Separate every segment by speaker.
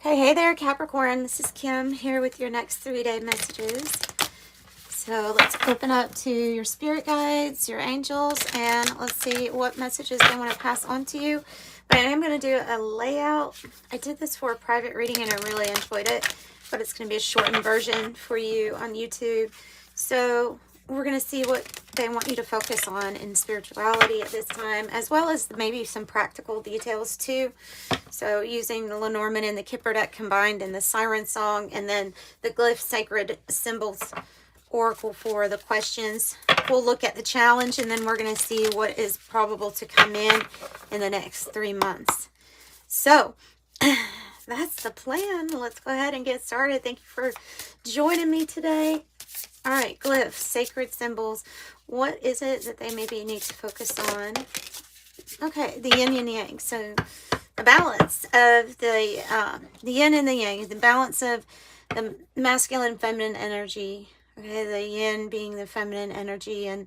Speaker 1: Okay, hey there, Capricorn. This is Kim here with your next 3-day messages. So let's open up to your spirit guides, your angels, and let's see what messages they want to pass on to you. But I am going to do a layout. I did this for a private reading and I really enjoyed it, but it's going to be a shortened version for you on YouTube. So we're going to see what they want you to focus on in spirituality at this time, as well as maybe some practical details too. So using the Lenormand and the Kipper deck combined in the Siren song, and then the Glyph Sacred Symbols Oracle for the questions. We'll look at the challenge, and then we're going to see what is probable to come in the next 3 months. So that's the plan. Let's go ahead and get started. Thank you for joining me today. All right, glyphs, sacred symbols. What is it that they maybe need to focus on? Okay, the yin and yang. So the balance of the yin and the yang, the balance of the masculine and feminine energy. Okay, the yin being the feminine energy and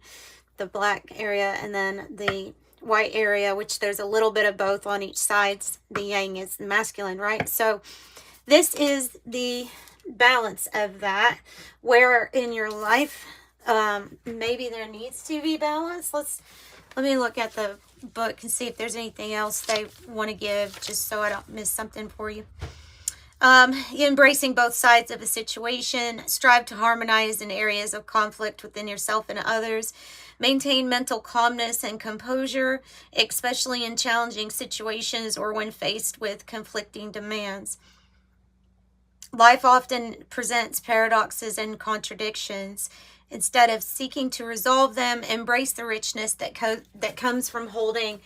Speaker 1: the black area, and then the white area, which there's a little bit of both on each side. The yang is the masculine, right? So this is the balance of that, where in your life maybe there needs to be balance. Let me look at the book and see if there's anything else they want to give, just so I don't miss something for you. Embracing both sides of a situation. Strive to harmonize in areas of conflict within yourself and others. Maintain mental calmness and composure, especially in challenging situations or when faced with conflicting demands. Life often presents paradoxes and contradictions. Instead of seeking to resolve them, embrace the richness that comes from holding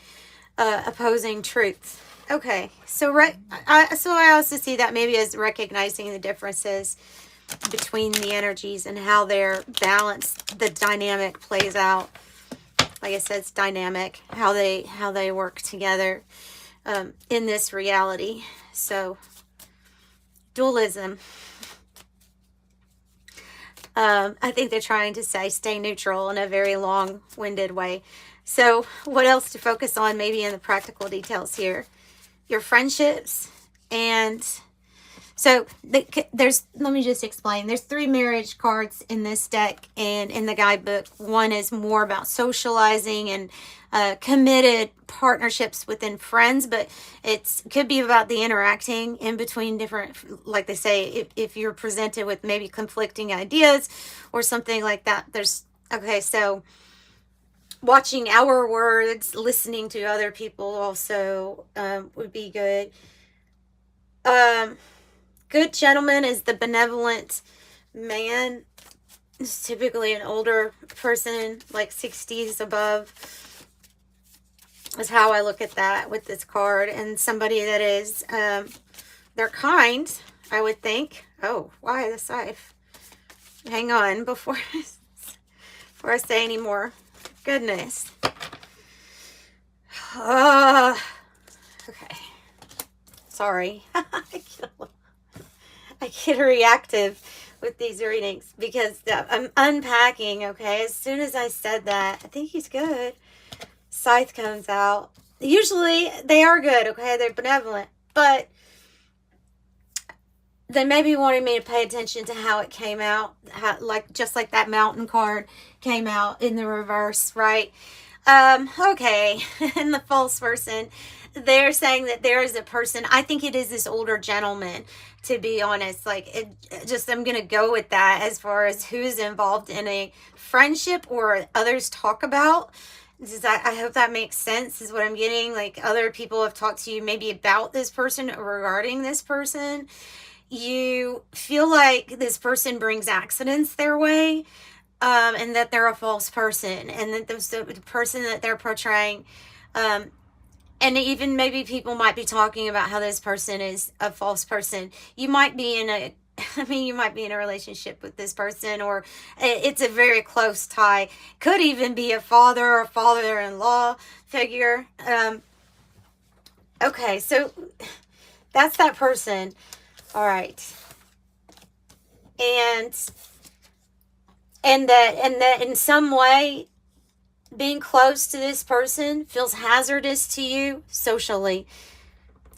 Speaker 1: opposing truths. Okay, so I also see that maybe as recognizing the differences between the energies and how they're balanced. The dynamic plays out. Like I said, it's dynamic how they work together in this reality. So dualism. I think they're trying to say stay neutral in a very long-winded way. So what else to focus on maybe in the practical details here? Your friendships. And so let me just explain. There's 3 marriage cards in this deck and in the guidebook. One is more about socializing and committed partnerships within friends, but it could be about the interacting in between different, like they say, if you're presented with maybe conflicting ideas or something like that. So watching our words, listening to other people also would be good. Good gentleman is the benevolent man. It's typically an older person, like 60s above, is how I look at that with this card. And somebody that is, they're kind, I would think. Oh, why the scythe? Hang on before I say any more. Goodness. Okay. Sorry. I get reactive with these readings because I'm unpacking, okay? As soon as I said that, I think he's good. Scythe comes out. Usually they are good, okay? They're benevolent, but they maybe wanted me to pay attention to how it came out, just like that mountain card came out in the reverse, right? Okay. And the false person, they're saying that there is a person, I think it is this older gentleman, to be honest. I'm going to go with that as far as who's involved in a friendship or others talk about. I hope that makes sense, is what I'm getting. Like, other people have talked to you maybe about this person or regarding this person. You feel like this person brings accidents their way, and that they're a false person, and that the person that they're portraying, and even maybe people might be talking about how this person is a false person. You might be in a relationship with this person, or it's a very close tie. Could even be a father or father-in-law figure. Okay, so that's that person. All right. And that in some way, being close to this person feels hazardous to you socially.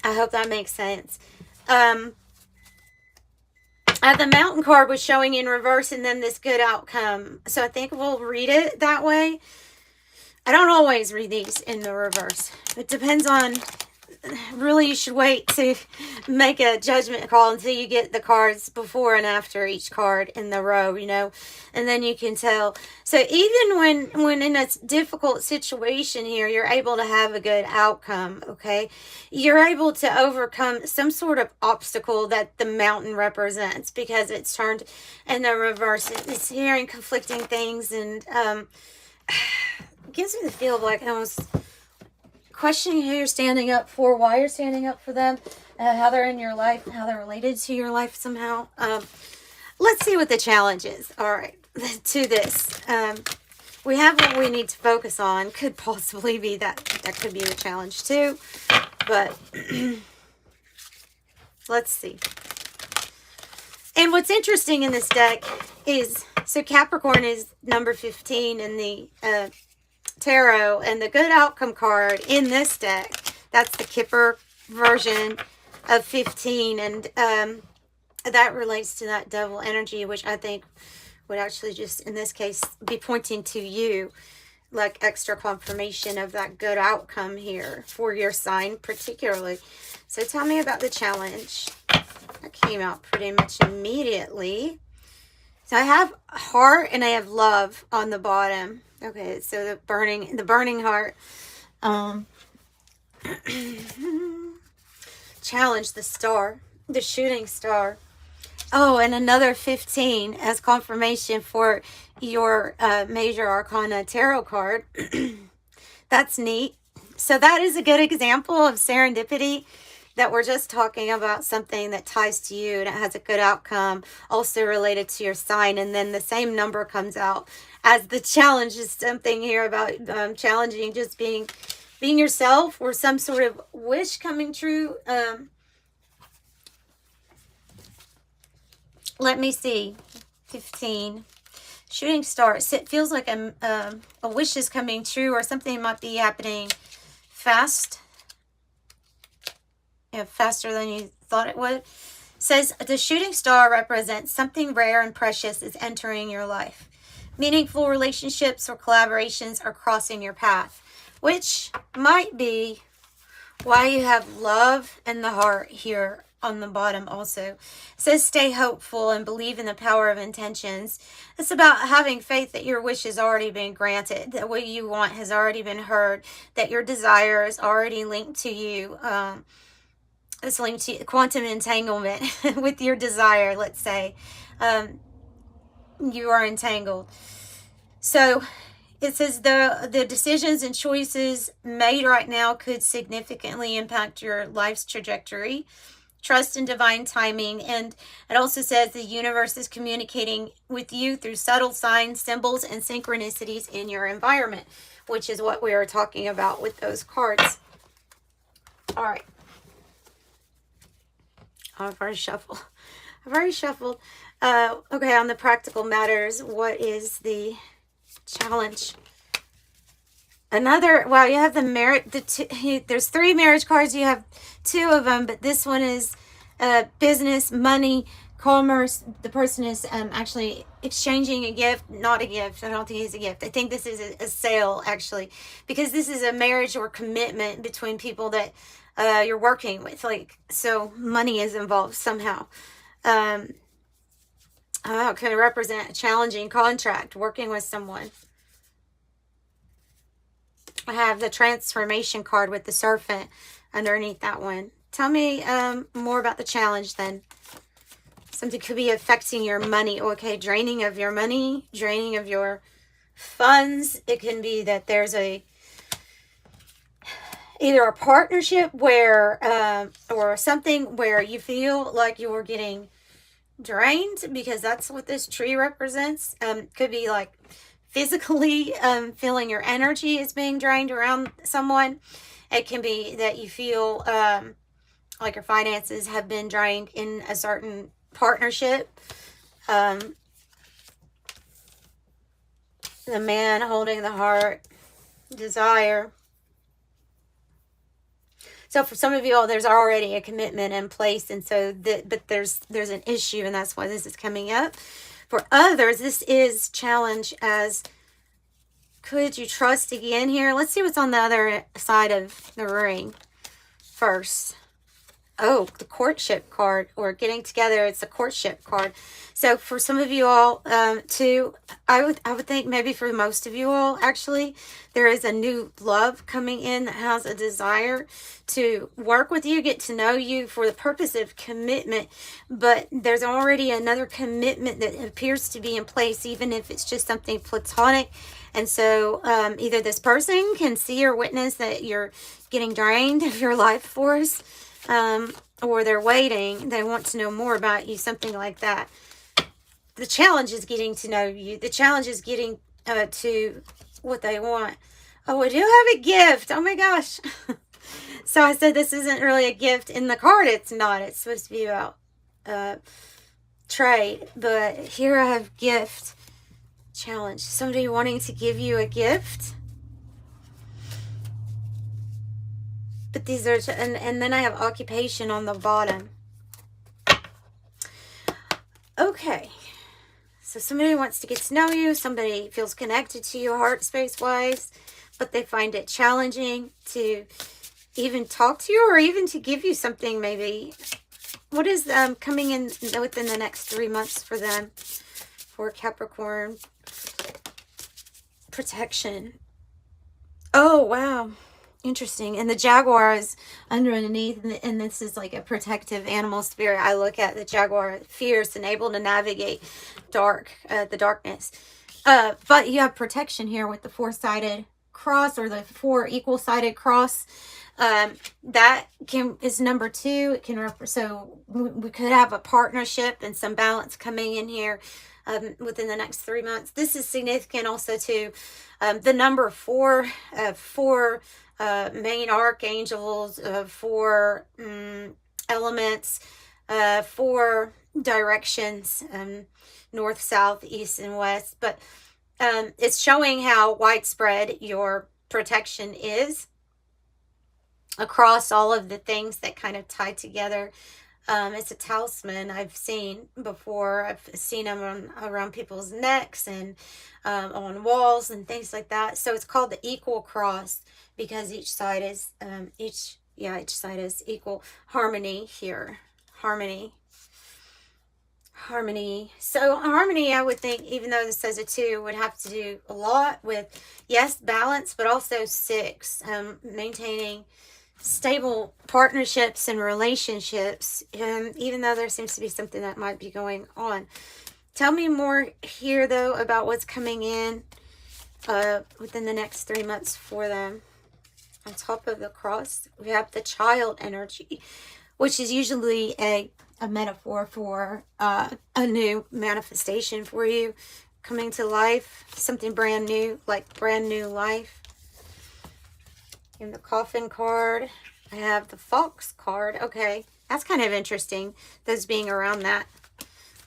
Speaker 1: I hope that makes sense. The mountain card was showing in reverse, and then this good outcome. So I think we'll read it that way. I don't always read these in the reverse. It depends on, really you should wait to make a judgment call until you get the cards before and after each card in the row, you know, and then you can tell. So even when in a difficult situation here, you're able to have a good outcome, okay? You're able to overcome some sort of obstacle that the mountain represents because it's turned in the reverse. It's hearing conflicting things, and it gives me the feel of like almost questioning who you're standing up for, why you're standing up for them, how they're in your life, how they're related to your life somehow. Let's see what the challenge is. All right, to this. We have what we need to focus on. Could possibly be that could be the challenge too. But let's see. And what's interesting in this deck is, so Capricorn is number 15 in the tarot, and the good outcome card in this deck, that's the Kipper version of 15, and that relates to that devil energy, which I think would actually just in this case be pointing to you, like extra confirmation of that good outcome here for your sign particularly. So tell me about the challenge. That came out pretty much immediately. So I have heart and I have love on the bottom. Okay, so the burning heart. Challenge, the star, the shooting star. Oh, and another 15 as confirmation for your major arcana tarot card. That's neat. So that is a good example of serendipity, that we're just talking about something that ties to you and it has a good outcome, also related to your sign, and then the same number comes out as the challenge. Is something here about challenging just being yourself, or some sort of wish coming true. Let me see. 15. Shooting star. It feels like a wish is coming true, or something might be happening fast. Yeah, faster than you thought it would. It says the shooting star represents something rare and precious is entering your life. Meaningful relationships or collaborations are crossing your path, which might be why you have love and the heart here on the bottom also. It says stay hopeful and believe in the power of intentions. It's about having faith that your wish has already been granted, that what you want has already been heard, that your desire is already linked to you. It's linked to quantum entanglement with your desire, let's say. You are entangled. So it says the decisions and choices made right now could significantly impact your life's trajectory. Trust in divine timing. And it also says the universe is communicating with you through subtle signs, symbols, and synchronicities in your environment, which is what we are talking about with those cards. All right. I've already shuffled. Okay, on the practical matters, what is the challenge? Another, wow, you have the marriage, there's 3 marriage cards, you have 2 of them, but this one is business, money, commerce. The person is actually exchanging a gift, not a gift. I don't think it's a gift. I think this is a sale, actually, because this is a marriage or commitment between people that you're working with, like, so money is involved somehow. It can represent a challenging contract, working with someone. I have the transformation card with the serpent underneath that one. Tell me more about the challenge then. Something could be affecting your money. Okay, draining of your money, draining of your funds. It can be that there's either a partnership where or something where you feel like you're getting drained, because that's what this tree represents. Could be like physically feeling your energy is being drained around someone. It can be that you feel like your finances have been drained in a certain partnership. The man holding the heart, desire. So for some of you all, there's already a commitment in place, and so but there's an issue, and that's why this is coming up. For others, this is challenge as, could you trust again here? Let's see what's on the other side of the ring first. Oh, the courtship card, or getting together. It's a courtship card. So for some of you all, too, I would think maybe for most of you all, actually, there is a new love coming in that has a desire to work with you, get to know you for the purpose of commitment. But there's already another commitment that appears to be in place, even if it's just something platonic. And so either this person can see or witness that you're getting drained of your life force, or they're waiting. They want to know more about you, something like that. The challenge is getting to know you. The challenge is getting to what they want. Oh, we do have a gift. Oh my gosh. So I said this isn't really a gift. In the card, it's not. It's supposed to be about trade. But here I have gift. Challenge. Somebody wanting to give you a gift. But these are, and then I have occupation on the bottom. Okay. So somebody wants to get to know you. Somebody feels connected to you heart space wise, but they find it challenging to even talk to you or even to give you something maybe. What is coming in within the next 3 months for them? For Capricorn. Protection. Oh, wow. Interesting. And the jaguar is underneath, and this is like a protective animal spirit. I look at the jaguar, fierce and able to navigate the darkness. But you have protection here with the four-sided cross, or the four equal-sided cross. That is number 2. It can so we could have a partnership and some balance coming in here within the next 3 months. This is significant also to the number 4, main archangels, 4 elements, 4 directions, north, south, east, and west. But it's showing how widespread your protection is across all of the things that kind of tie together. It's a talisman I've seen before. I've seen them around people's necks and on walls and things like that. So it's called the equal cross because each side is each side is equal. Harmony here. Harmony. So harmony, I would think, even though this says a 2, would have to do a lot with, yes, balance, but also 6, maintaining stable partnerships and relationships, even though there seems to be something that might be going on. Tell me more here, though, about what's coming in within the next 3 months for them. On top of the cross, we have the child energy, which is usually a metaphor for a new manifestation for you coming to life, something brand new, like brand new life. In the coffin card, I have the fox card. Okay, that's kind of interesting, those being around that.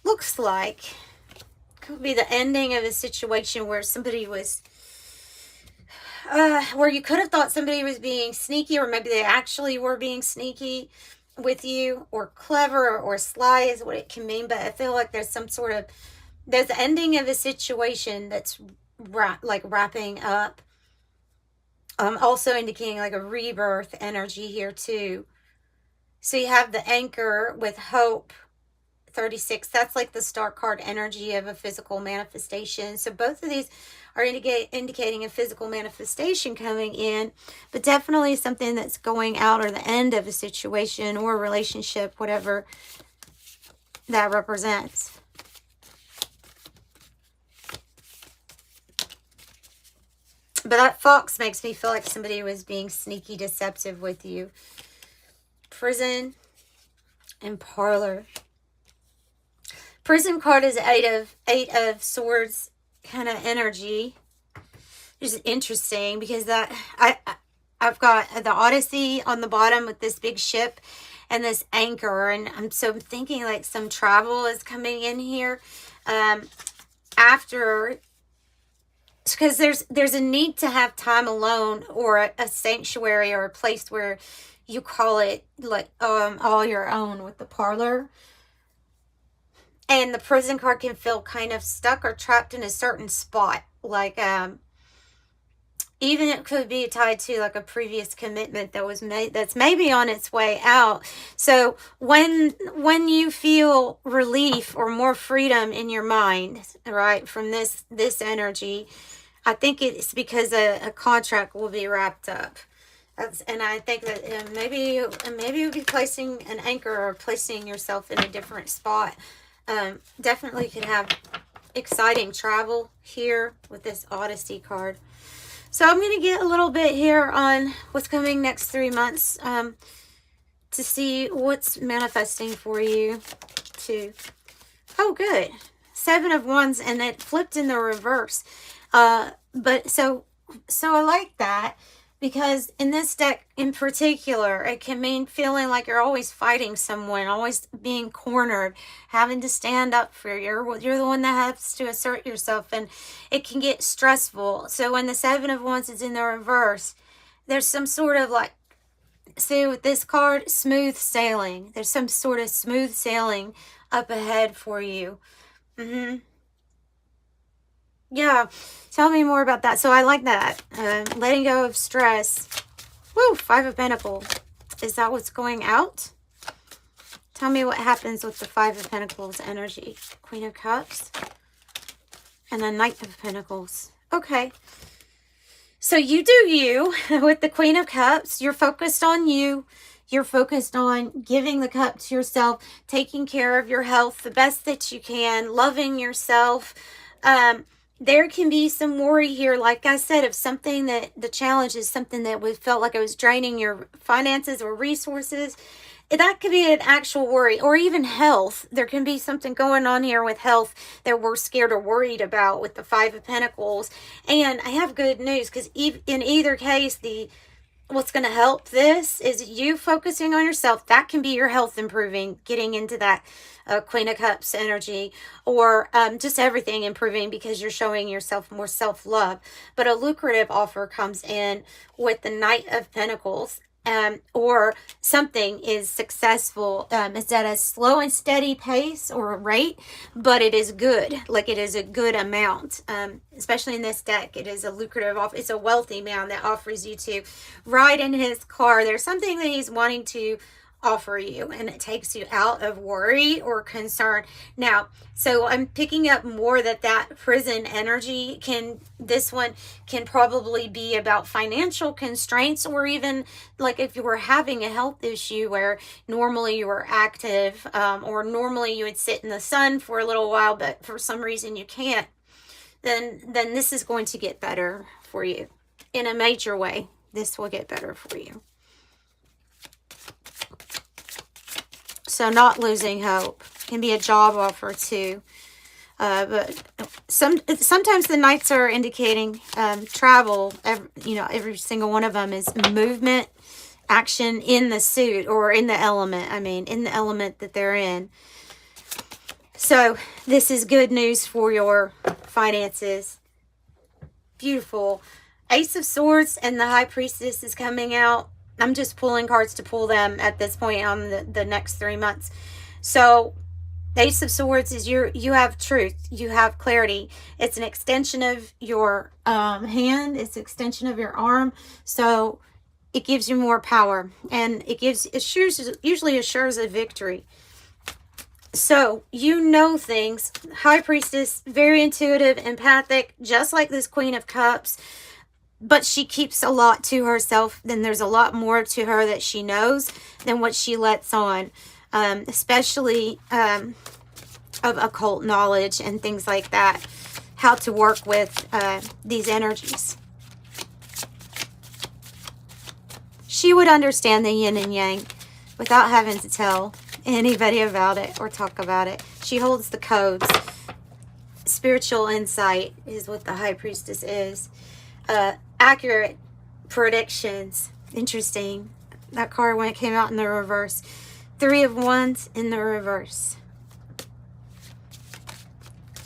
Speaker 1: Looks like could be the ending of a situation where somebody was where you could have thought somebody was being sneaky, or maybe they actually were being sneaky with you, or clever, or sly is what it can mean. But I feel like there's the ending of a situation that's wrapping up. Also indicating like a rebirth energy here too. So you have the anchor with hope, 36. That's like the star card energy of a physical manifestation. So both of these are indicating a physical manifestation coming in, but definitely something that's going out, or the end of a situation or a relationship, whatever that represents. But that fox makes me feel like somebody was being sneaky, deceptive with you. Prison and parlor. Prison card is 8 of swords kind of energy. Which is interesting because that I've got the Odyssey on the bottom with this big ship and this anchor, and I'm thinking like some travel is coming in here after, because there's a need to have time alone, or a sanctuary, or a place where you call it like all your own with the parlor. And the prison card can feel kind of stuck or trapped in a certain spot. Like, even it could be tied to like a previous commitment that was made that's maybe on its way out. So when you feel relief or more freedom in your mind, right, from this energy, I think it's because a contract will be wrapped up. And I think that maybe you'll be placing an anchor or placing yourself in a different spot. Definitely can have exciting travel here with this Odyssey card. So I'm going to get a little bit here on what's coming next 3 months to see what's manifesting for you too. Oh, good. 7 of Wands, and it flipped in the reverse. But so I like that, because in this deck in particular, it can mean feeling like you're always fighting someone, always being cornered, having to stand up for you're the one that has to assert yourself, and it can get stressful. So when the 7 of Wands is in the reverse, there's some sort of like, see with this card, smooth sailing. There's some sort of smooth sailing up ahead for you. Yeah, tell me more about that. So I like that. Letting go of stress. Woo, 5 of Pentacles. Is that what's going out? Tell me what happens with the 5 of Pentacles energy. Queen of Cups. And the Knight of Pentacles. Okay. So you do you with the Queen of Cups. You're focused on you. You're focused on giving the cup to yourself, taking care of your health the best that you can, loving yourself. There can be some worry here, like I said, of something that the challenge is something that we felt like it was draining your finances or resources. That could be an actual worry, or even health. There can be something going on here with health that we're scared or worried about with the 5 of Pentacles. And I have good news, because in either case, what's going to help this is you focusing on yourself. That can be your health improving, getting into that Queen of Cups energy, or just everything improving because you're showing yourself more self-love. But a lucrative offer comes in with the Knight of Pentacles, or something is successful. It's at a slow and steady pace or rate, but it is good. Like, it is a good amount. Especially in this deck, it is a lucrative offer. It's a wealthy man that offers you to ride in his car. There's something that he's wanting to offer you, and it takes you out of worry or concern. Now, so I'm picking up more that prison energy this one can probably be about financial constraints, or even like if you were having a health issue where normally you were active, or normally you would sit in the sun for a little while, but for some reason you can't, then this is going to get better for you in a major way. This will get better for you. So not losing hope. Can be a job offer too. But sometimes the Knights are indicating travel. Every single one of them is movement, action in the suit, or in the element. In the element that they're in. So this is good news for your finances. Beautiful. Ace of Swords and the High Priestess is coming out. I'm just pulling cards to pull them at this point on the next 3 months. So Ace of Swords is you have truth. You have clarity. It's an extension of your hand. It's an extension of your arm. So it gives you more power. And it usually assures a victory. So you know things. High Priestess, very intuitive, empathic, just like this Queen of Cups. But she keeps a lot to herself. Then there's a lot more to her that she knows than what she lets on. Especially of occult knowledge and things like that. How to work with these energies. She would understand the yin and yang without having to tell anybody about it or talk about it. She holds the codes. Spiritual insight is what the High Priestess is. Accurate predictions. Interesting. That card when it came out in the reverse. 3 of Wands in the reverse.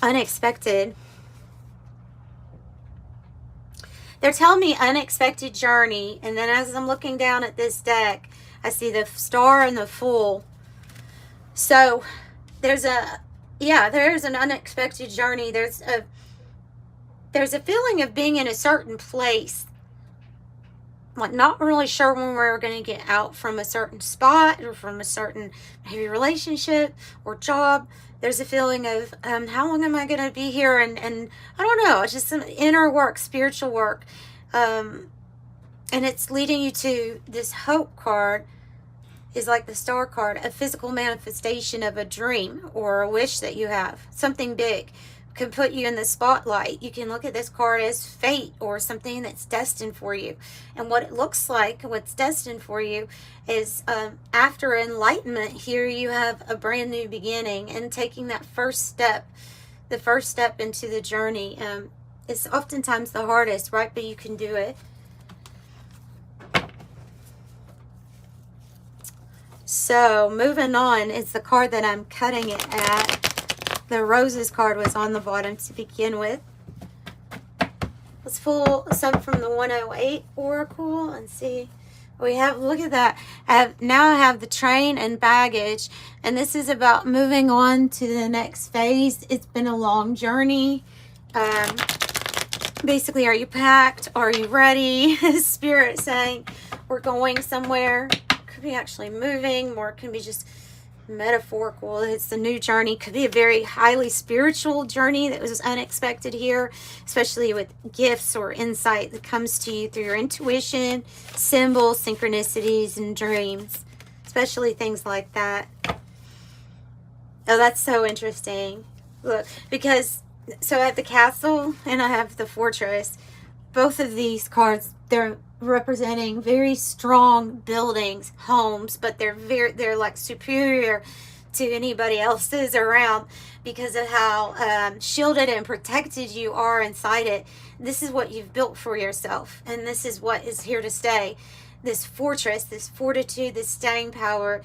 Speaker 1: Unexpected. They're telling me unexpected journey. And then as I'm looking down at this deck, I see the star and the Fool. So there's an unexpected journey. There's a feeling of being in a certain place, like not really sure when we're going to get out from a certain spot or from a certain maybe relationship or job. There's a feeling of how long am I going to be here, and I don't know, it's just some inner work, spiritual work, and it's leading you to this Hope card. Is like the Star card, a physical manifestation of a dream or a wish that you have. Something big can put you in the spotlight. You can look at this card as fate or something that's destined for you. And what it looks like, what's destined for you, is after enlightenment, here you have a brand new beginning and taking that first step, the first step into the journey. It's oftentimes the hardest, right? But you can do it. So moving on is the card that I'm cutting it at. The Roses card was on the bottom to begin with. Let's pull some from the 108 Oracle and see. We have, look at that. Now I have the Train and Baggage. And this is about moving on to the next phase. It's been a long journey. Basically, are you packed? Are you ready? Spirit saying we're going somewhere. Be actually moving, or it can be just metaphorical. It's the new journey. Could be a very highly spiritual journey that was unexpected here, especially with gifts or insight that comes to you through your intuition, symbols, synchronicities, and dreams, especially things like that. Oh, that's so interesting. Look, because so I have the Castle and I have the Fortress. Both of these cards, they're representing very strong buildings, homes, but they're like superior to anybody else's around because of how shielded and protected you are inside it. This is what you've built for yourself, and this is what is here to stay. This fortress, this fortitude, this staying power.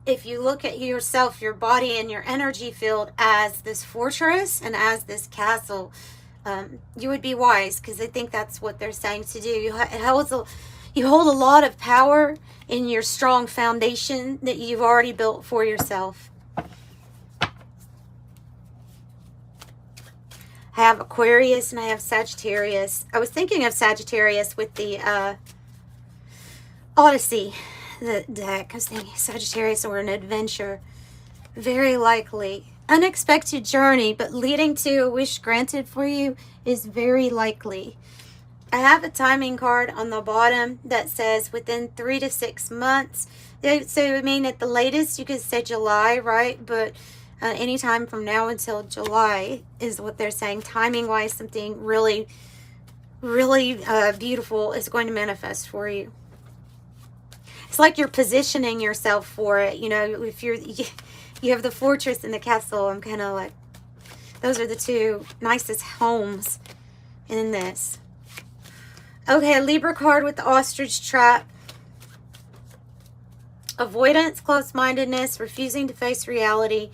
Speaker 1: If you look at yourself, your body, and your energy field as this fortress and as this castle, you would be wise, because I think that's what they're saying to do. You hold a lot of power in your strong foundation that you've already built for yourself. I have Aquarius and I have Sagittarius. I was thinking of Sagittarius with the Odyssey, the deck. I was thinking Sagittarius or an adventure. Very likely. Unexpected journey, but leading to a wish granted for you is very likely. I have a timing card on the bottom that says within 3 to 6 months. So I mean, at the latest, you could say July, right? But anytime from now until July is what they're saying. Timing wise, something really, really beautiful is going to manifest for you. It's like you're positioning yourself for it. You know, if you have the Fortress and the Castle, I'm kind of like, those are the two nicest homes in this. Okay, a Libra card with the Ostrich Trap. Avoidance, close-mindedness, refusing to face reality,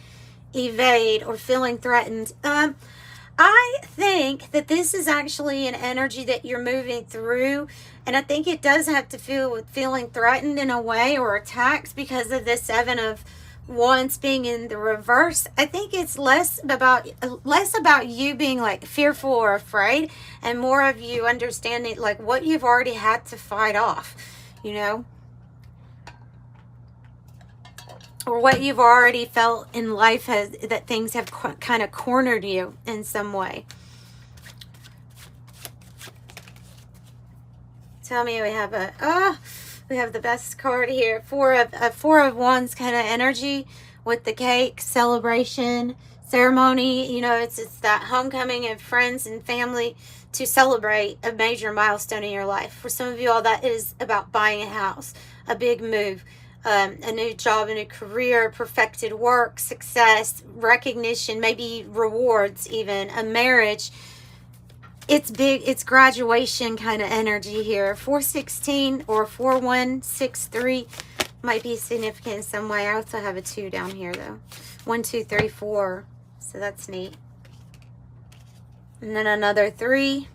Speaker 1: evade, or feeling threatened. I think that this is actually an energy that you're moving through, and I think it does have to feel with feeling threatened in a way or attacked because of the Seven of Wands being in the reverse. I think it's less about you being like fearful or afraid, and more of you understanding like what you've already had to fight off, you know, or what you've already felt in life that things have kind of cornered you in some way. Tell me, we have the best card here. Four of Wands kind of energy with the cake, celebration, ceremony. You know, it's that homecoming of friends and family to celebrate a major milestone in your life. For some of you all, that is about buying a house, a big move, a new job, a new career, perfected work, success, recognition, maybe rewards, even a marriage. It's big, it's graduation kind of energy here. 416 or 4163 might be significant in some way. I also have a 2 down here though. 1, 2, 3, 4. So that's neat. And then another 3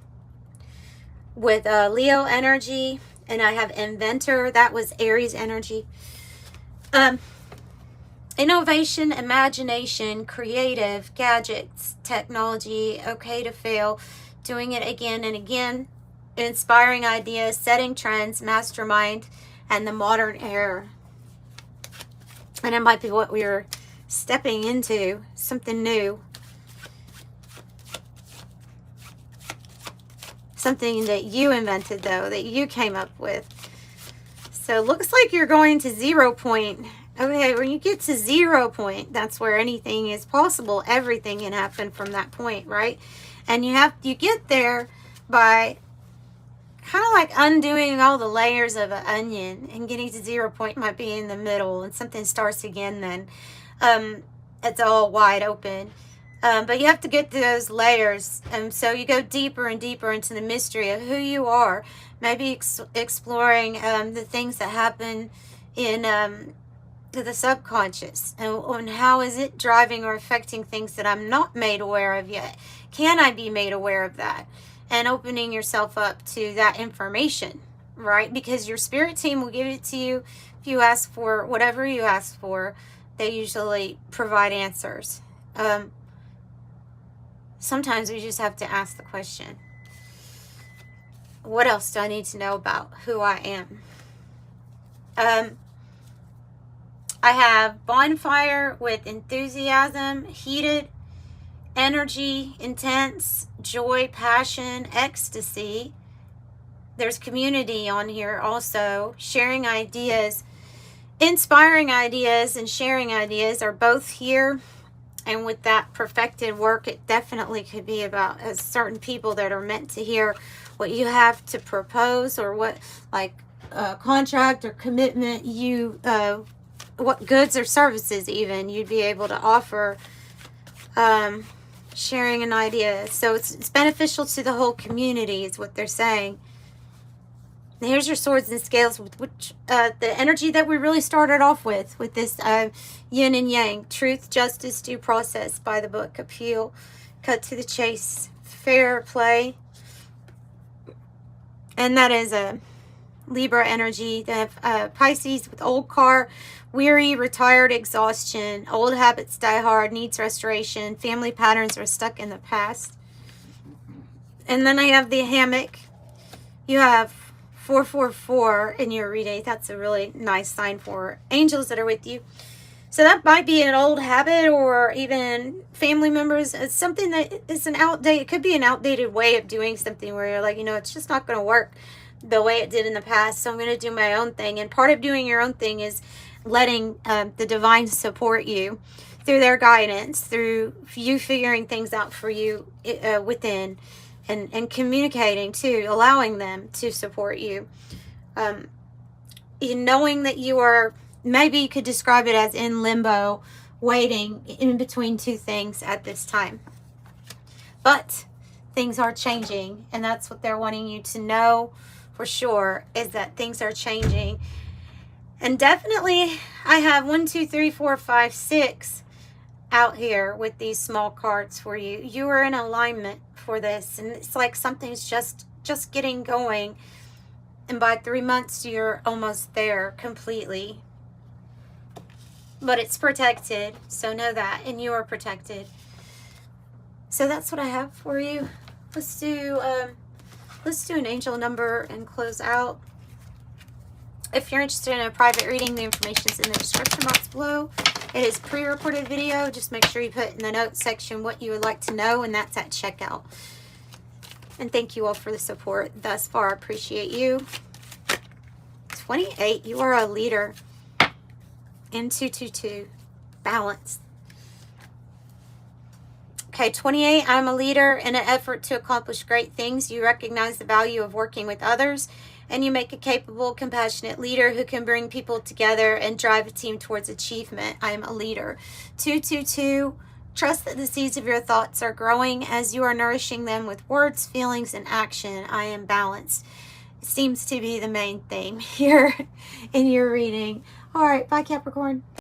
Speaker 1: with Leo energy, And I have inventor. That was Aries energy. Innovation, imagination, creative, gadgets, technology, okay to fail, doing it again and again, inspiring ideas, setting trends, mastermind, and the modern era. And it might be what we're stepping into, something new. Something that you invented, though, that you came up with. So it looks like you're going to 0 point. Okay, when you get to 0 point, that's where anything is possible. Everything can happen from that point, right? And you get there by kind of like undoing all the layers of an onion, and getting to 0 point might be in the middle, and something starts again then. It's all wide open. But you have to get to those layers. So you go deeper and deeper into the mystery of who you are. Maybe exploring the things that happen in the subconscious. And how is it driving or affecting things that I'm not made aware of yet? Can I be made aware of that? And opening yourself up to that information, right? Because your spirit team will give it to you. If you ask for whatever you ask for, they usually provide answers. Sometimes we just have to ask the question, what else do I need to know about who I am? I have bonfire with enthusiasm, heated, energy, intense, joy, passion, ecstasy. There's community on here also. Sharing ideas, inspiring ideas, and sharing ideas are both here. And with that perfected work, it definitely could be about certain people that are meant to hear what you have to propose, or what, like, contract or commitment you, what goods or services even you'd be able to offer. Sharing an idea. So it's beneficial to the whole community is what they're saying. And here's your swords and scales, which the energy that we really started off with this yin and yang, truth, justice, due process, by the book, appeal, cut to the chase, fair play. And that is a Libra energy. They have Pisces with old car, weary, retired, exhaustion, old habits die hard, needs restoration, family patterns are stuck in the past. And then I have the hammock. You have 444 in your reading. That's a really nice sign for angels that are with you. So that might be an old habit, or even family members. It's something that is an outdated, it could be an outdated way of doing something where you're like, it's just not going to work the way it did in the past. So I'm going to do my own thing. And part of doing your own thing is letting the divine support you through their guidance, through you figuring things out for you within. And communicating too, allowing them to support you. Knowing that you are, maybe you could describe it as in limbo, waiting in between two things at this time. But things are changing, and that's what they're wanting you to know for sure, is that things are changing. And definitely, I have 1, 2, 3, 4, 5, 6 out here with these small cards for you. You are in alignment for this, and it's like something's just getting going, and by 3 months you're almost there completely. But it's protected, so know that, and you are protected. So that's what I have for you. Let's do an angel number and close out. If you're interested in a private reading, the information is in the description box below. It is pre-recorded video. Just make sure you put in the notes section what you would like to know, and that's at checkout. And thank you all for the support thus far. I appreciate you. 28, you are a leader. And 222, balance. Okay, 28, I'm a leader in an effort to accomplish great things. You recognize the value of working with others, and you make a capable, compassionate leader who can bring people together and drive a team towards achievement. I am a leader. 222, trust that the seeds of your thoughts are growing as you are nourishing them with words, feelings, and action. I am balanced. It seems to be the main theme here in your reading. All right, bye, Capricorn.